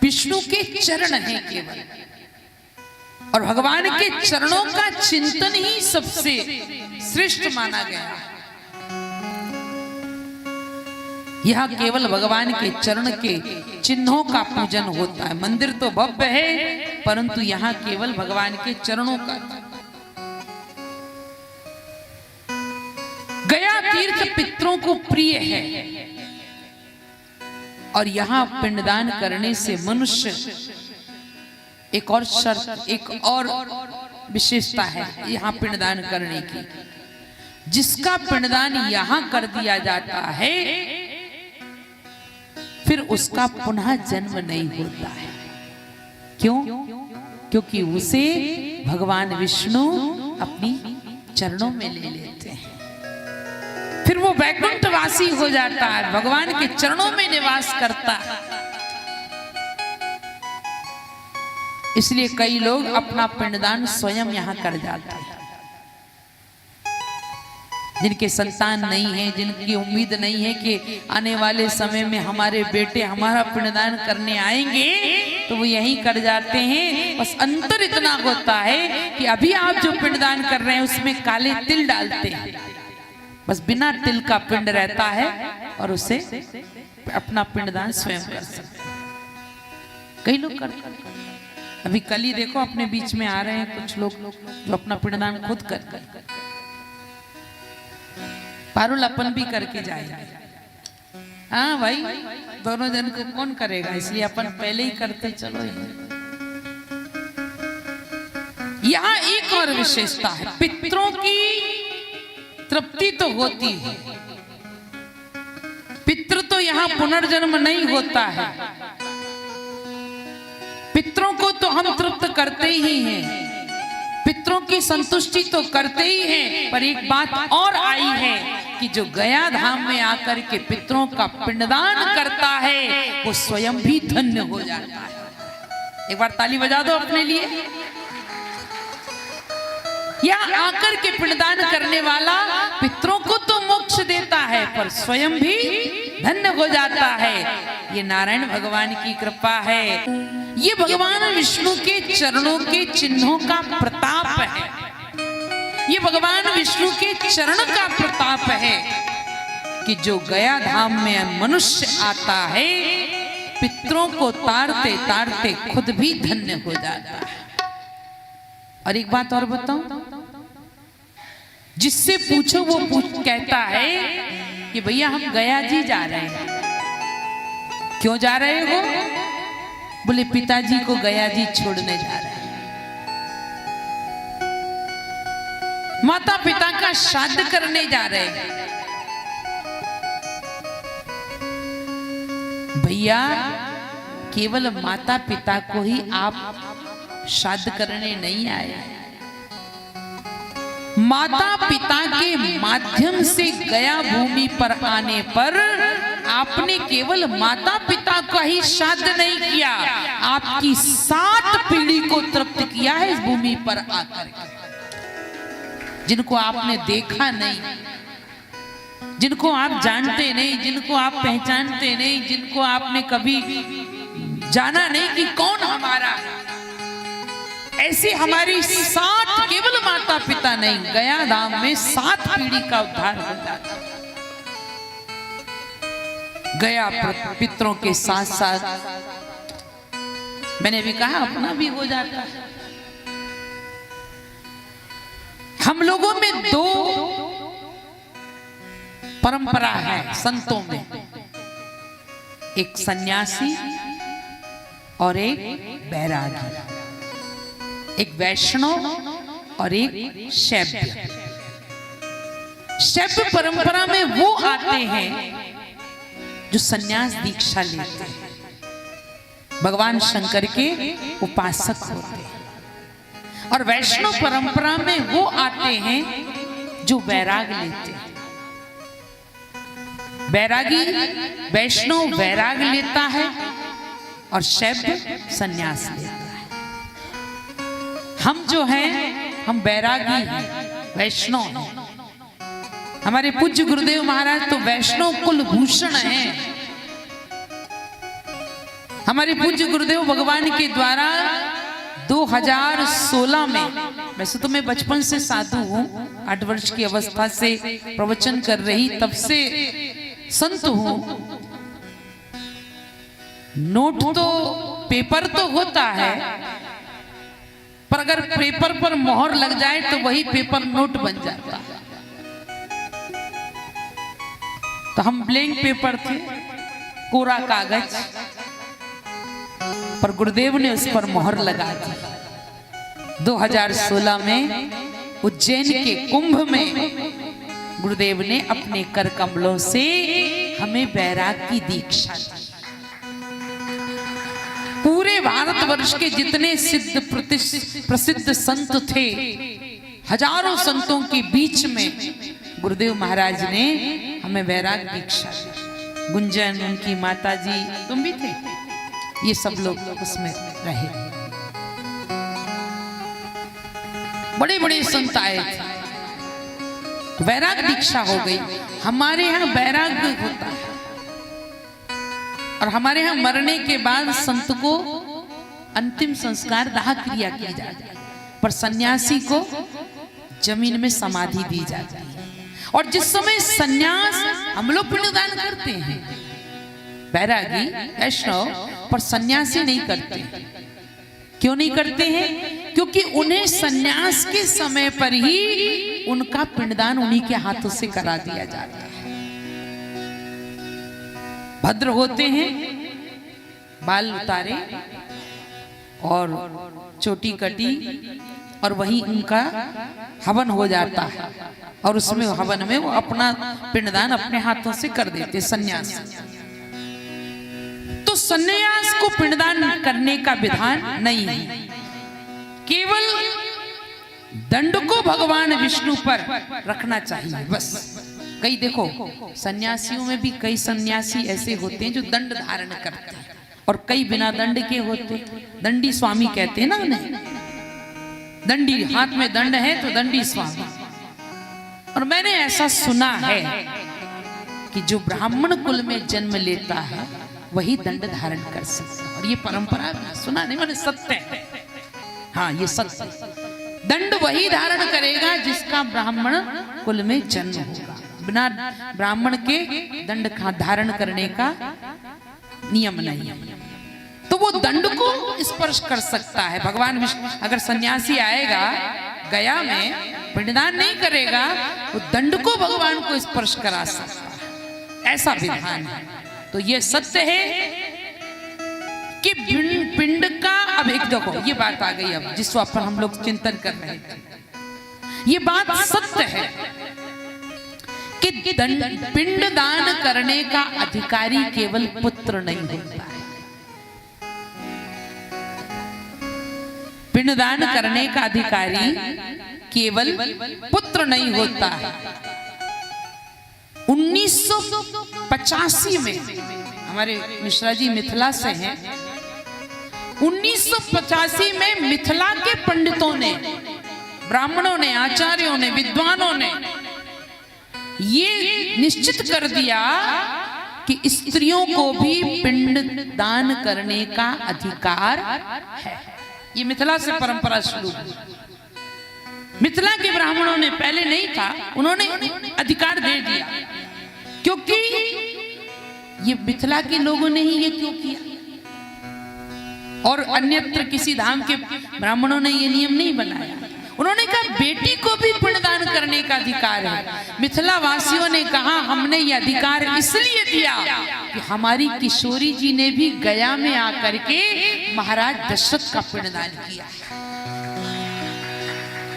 विष्णु के चरण हैं केवल, और भगवान के चरणों का चिंतन ही सबसे श्रेष्ठ माना गया। यह केवल भगवान के चरण के चिन्हों का पूजन होता है। मंदिर तो भव्य है, परंतु यहाँ केवल भगवान के चरणों का। गया तीर्थ पितरों को प्रिय है, और यहाँ पिंडदान करने से मनुष्य, एक और शर्त, एक और विशेषता है यहाँ पिंडदान करने की। जिसका पिंडदान यहाँ कर दिया जाता है, फिर उसका पुनः जन्म नहीं होता है। क्यों? क्योंकि उसे भगवान विष्णु अपनी चरणों में ले लेते हैं, फिर वो वैकुंठवासी हो जाता है, भगवान के चरणों में निवास करता है। इसलिए कई लोग अपना पिंडदान स्वयं यहाँ कर जाते हैं। जिनके संतान नहीं है, जिनकी उम्मीद नहीं है कि आने वाले समय में हमारे बेटे हमारा पिंडदान करने आएंगे, तो वो यहीं कर जाते हैं। बस अंतर इतना होता है कि अभी आप जो पिंडदान कर रहे हैं उसमें काले तिल डालते हैं, बस बिना तिल का पिंड रहता है, और उसे अपना पिंडदान स्वयं कर सकते हैं। कई लोग करते हैं। अभी कल ही देखो अपने बीच में आ रहे हैं कुछ लोग जो अपना पिंडदान खुद करते हैं। पारुल अपन भी करके जाएगा। हाँ भाई, दोनों जन को कौन करेगा, इसलिए अपन पहले ही करते चलो। यहाँ एक और विशेषता है, पितरों की तृप्ति तो होती है। पितृ तो यहाँ पुनर्जन्म नहीं होता है, पितरों को तो हम तृप्त करते ही हैं, पितरों की संतुष्टि तो करते ही हैं। पर एक बात और आई है कि जो गया धाम में आकर के पितरों का पिंडदान करता है, वो स्वयं भी धन्य हो जाता है। एक बार ताली बजा दो अपने लिए। या आकर के पिंडदान करने वाला पितरों को तो मोक्ष देता है, पर स्वयं भी धन्य हो जाता है। ये नारायण भगवान की कृपा है। ये भगवान विष्णु के चरणों के चिन्हों का प्रताप है। ये भगवान विष्णु के चरण का प्रताप है कि जो गया धाम में मनुष्य आता है, पितरों को तारते तारते खुद भी धन्य हो जाता है। और एक बात और बताऊं, जिससे पूछो वो कहता है कि भैया हम गया जी जा रहे हैं। क्यों जा रहे हो? बोले पिताजी को गया जी छोड़ने जा रहे हैं। माता पिता का श्राद्ध करने जा रहे हैं। भैया, केवल माता पिता को ही आप श्राद्ध करने नहीं आए, माता पिता के माध्यम से गया भूमि पर आने पर आपने केवल माता पिता का ही श्राद्ध नहीं किया, आपकी 7 पीढ़ी को तृप्त किया है इस भूमि पर आकर के। जिनको आपने देखा नहीं, जिनको आप जानते नहीं, जिनको आप पहचानते नहीं, जिनको आपने कभी जाना नहीं कि कौन हमारा है, ऐसी हमारी 7 केवल माता पिता नहीं, गया धाम में 7 पीढ़ी का उद्धार हो जाता। गया पितरों के साथ साथ मैंने भी कहा अपना भी हो जाता है। हम लोगों में 2 परंपरा है संतों में, एक सन्यासी और एक बैरागी, एक वैष्णव और एक शैव्य। शैव्य परंपरा में वो आते हैं जो सन्यास दीक्षा लेते हैं, भगवान शंकर के उपासक होते हैं। और वैष्णव परंपरा में वो आते हैं जो वैराग लेते हैं। बैरागी वैष्णव वैराग लेता है और शैव्य सन्यास लेता है। हम जो हैं हम बैरागी हैं, वैष्णव हैं। हमारे पूज्य गुरुदेव महाराज तो वैष्णव कुल भूषण हैं। हमारे पूज्य गुरुदेव भगवान के द्वारा 2016 में, वैसे तो मैं बचपन से साधु हूँ, 8 वर्ष की अवस्था से प्रवचन कर रही, तब से संत हूँ। नोट तो पेपर तो होता है, पर अगर पेपर पर मोहर लग जाए तो वही पेपर नोट बन जाता है। तो हम ब्लैंक पेपर थे, कोरा कागज, पर गुरुदेव ने उस पर मोहर लगा दी। 2016 में उज्जैन के कुंभ में गुरुदेव ने अपने कर कमलों से हमें वैराग की दीक्षा दी। पूरे भारतवर्ष के जितने सिद्ध प्रसिद्ध संत थे, हजारों संतों के बीच में गुरुदेव महाराज ने हमें वैराग दीक्षा दी। गुंजन, उनकी माता जी, तुम भी थे, ये सब लोग उसमें रहे। बड़े बड़े संत आए थे, वैराग दीक्षा हो गई। हमारे यहाँ वैराग होता है, और हमारे यहाँ मरने के बाद संत को अंतिम संस्कार दाह क्रिया की जाती है, पर सन्यासी को जमीन में समाधि दी जाती है। और जिस समय सन्यास, हम लोग पिंडदान करते हैं, बैरागी वैष्णव, पर सन्यासी नहीं करते। क्यों नहीं करते हैं? क्योंकि उन्हें सन्यास के समय पर ही उनका पिंडदान उन्हीं के हाथों से करा दिया जाता है। भद्र होते हैं, बाल उतारे और चोटी कटी, और वही उनका हवन हो जाता है, और उसमें हवन में वो अपना पिंडदान अपने हाथों से कर देते सन्यास। तो सन्यास को पिंडदान करने का विधान नहीं है, केवल दंड को भगवान विष्णु पर रखना चाहिए बस। कई देखो सन्यासियों में भी कई सन्यासी ऐसे होते हैं जो दंड धारण करते हैं, और कई बिना दंड के होते। दंडी स्वामी कहते हैं ना उन्हें, दंडी, हाथ में दंड है तो दंडी स्वामी। और मैंने ऐसा सुना है कि जो ब्राह्मण कुल में जन्म लेता है वही दंड धारण कर सकता है, और ये परंपरा सुना नहीं, मैंने सत्य है। हाँ, ये सत्य, दंड वही धारण करेगा जिसका ब्राह्मण कुल में जन्म होगा। बिना ब्राह्मण के दंड का धारण करने का नियम नहीं है। तो वो दंड को स्पर्श कर सकता है। भगवान विष्णु, अगर सन्यासी आएगा गया में, पिंडदान नहीं करेगा, वो दंड को भगवान को स्पर्श करा सकता है, ऐसा विधान है। तो ये सत्य है कि पिंड का, अब एक देखो ये बात आ गई, अब जिस पर हम लोग चिंतन कर रहे थे, ये बात सत्य है कि पिंडदान करने का अधिकारी केवल पुत्र नहीं होता है। पिंडदान करने का अधिकारी केवल पुत्र नहीं होता है। 1985 में, हमारे मिश्रा जी मिथिला से हैं, 1985 में मिथिला के पंडितों ने, ब्राह्मणों ने, आचार्यों ने, विद्वानों ने ये निश्चित कर दिया कि स्त्रियों को भी पिंड दान करने का अधिकार है। ये मिथिला से परंपरा शुरू हुई। मिथिला के ब्राह्मणों ने, पहले नहीं था, उन्होंने अधिकार दे दिया, क्योंकि ये मिथिला के लोगों ने ही ये क्यों किया, और अन्यत्र किसी धाम के ब्राह्मणों ने ये नियम नहीं बनाया। उन्होंने कहा बेटी को भी पिंडदान करने का अधिकार है। मिथिला वासियों ने कहा हमने ये अधिकार इसलिए दिया कि हमारी किशोरी जी ने भी गया में आकर के महाराज दशरथ का पिंडदान किया।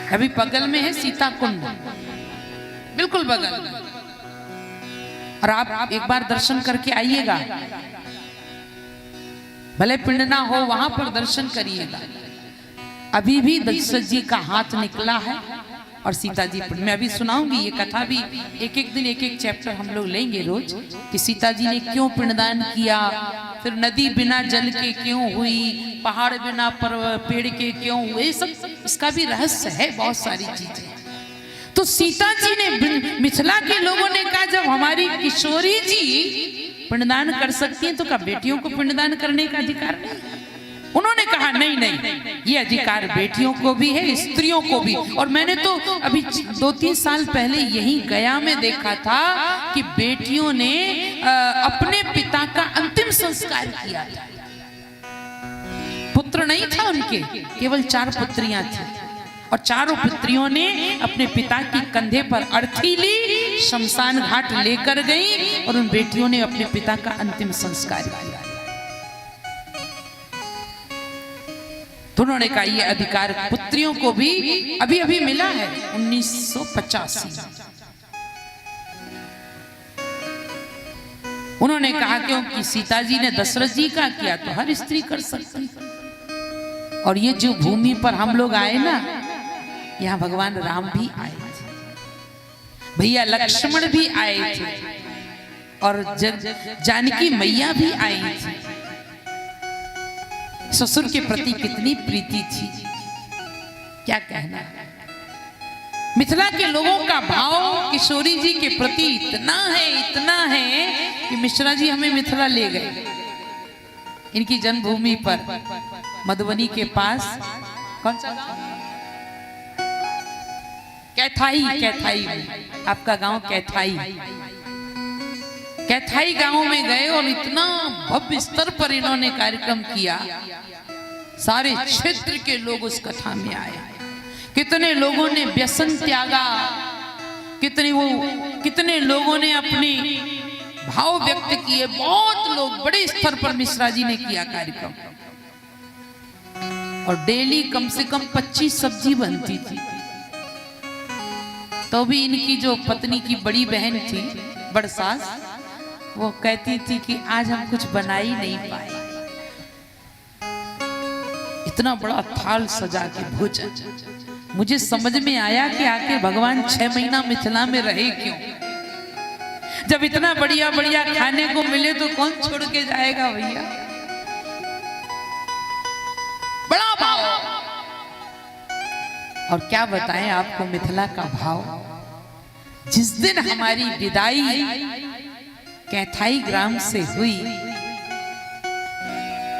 अभी बगल में है सीता कुंड, बिल्कुल बगल में, और आप एक बार दर्शन करके आइएगा, भले पिंड ना हो वहां पर दर्शन करिएगा। अभी भी दशरथ जी का हाथ निकला है और सीता जी, मैं अभी सुनाऊंगी ये कथा भी, एक एक दिन एक एक चैप्टर हम लोग लेंगे रोज, कि सीता जी ने क्यों पिंडदान किया, फिर नदी बिना जल के क्यों हुई, पहाड़ बिना पेड़ के क्यों हुए, सब इसका भी रहस्य है, बहुत सारी चीजें। तो सीता जी ने, मिथिला के लोगों ने कहा जब हमारी किशोरी जी पिंडदान कर सकती हैं तो क्या बेटियों को पिंडदान करने का अधिकार नहीं? उन्होंने कहा नहीं नहीं, ये अधिकार बेटियों को भी है, स्त्रियों को भी। और मैंने तो अभी 2-3 साल पहले यही गया में देखा था कि बेटियों ने अपने पिता का अंतिम संस्कार किया था। पुत्र नहीं था उनके, केवल 4 पुत्रियां थी और चारों पुत्रियों ने अपने पिता की कंधे पर अर्थी ली, शमशान घाट लेकर गई और उन बेटियों ने अपने पिता का अंतिम संस्कार किया। तो उन्होंने कहा ये अधिकार पुत्रियों को भी अभी अभी मिला है 1985। उन्होंने कहा क्योंकि सीता जी ने दशरथ जी का किया तो हर स्त्री कर सकती। और ये जो भूमि पर हम लोग आए ना, यहाँ भगवान राम भी आए थे, भैया लक्ष्मण भी आए थे और जानकी मैया भी आई थी। ससुर के प्रति कितनी प्रीति थी, क्या कहना। मिथिला के लोगों का भाव किशोरी जी के प्रति इतना है कि मिश्रा जी हमें मिथिला ले गए। इनकी जन्मभूमि पर मधुबनी के पास कौन सा गांव? कैथाई में, आपका गांव कैथाई गांव में गए और इतना भव्य स्तर पर इन्होंने कार्यक्रम किया, सारे क्षेत्र के लोग उस कथा में आए। कितने लोगों ने व्यसन त्यागा, कितने लोगों ने अपने भाव व्यक्त किए। बहुत लोग बड़े स्तर पर मिश्रा जी ने किया कार्यक्रम और डेली कम से कम 25 सब्जी बनती थी। तो भी इनकी जो पत्नी की बड़ी बहन थी, बड़ सास, वो कहती थी कि आज हम कुछ बना ही नहीं पाए। इतना बड़ा थाल सजा के भोजन। मुझे समझ में आया कि आखिर भगवान 6 महीना मिथिला में रहे क्यों? जब इतना बढ़िया बढ़िया खाने को मिले तो कौन छोड़ के जाएगा भैया। बड़ा भाव। और क्या बताएं आपको मिथिला का भाव। जिस दिन हमारी विदाई कैथाई ग्राम से हुई,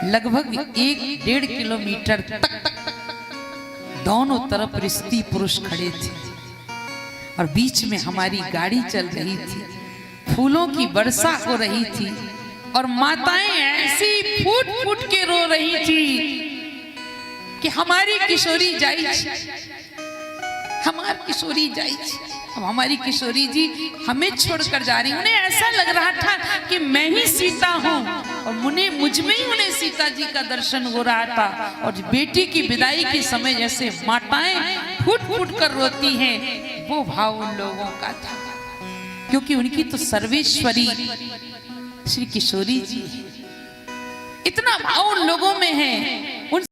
लगभग 1-1.5 किलोमीटर तक दोनों तरफ स्त्री पुरुष खड़े थे और बीच में हमारी गाड़ी चल रही थी, फूलों की वर्षा हो रही थी और माताएं ऐसी फूट फूट के रो रही थी कि हमारी किशोरी जाई, हमारी किशोरी जाई। अब हमारी किशोरी जी हमें छोड़कर जा रही। उन्हें ऐसा लग रहा था कि मैं ही सीता हूँ और मुझ में ही उन्हें सीता जी का दर्शन हो रहा था। और बेटी की विदाई के समय जैसे माताएं फूट फूट कर रोती हैं, वो भाव उन लोगों का था, क्योंकि उनकी तो सर्वेश्वरी श्री किशोरी जी, इतना भाव उन लोगों में है। उन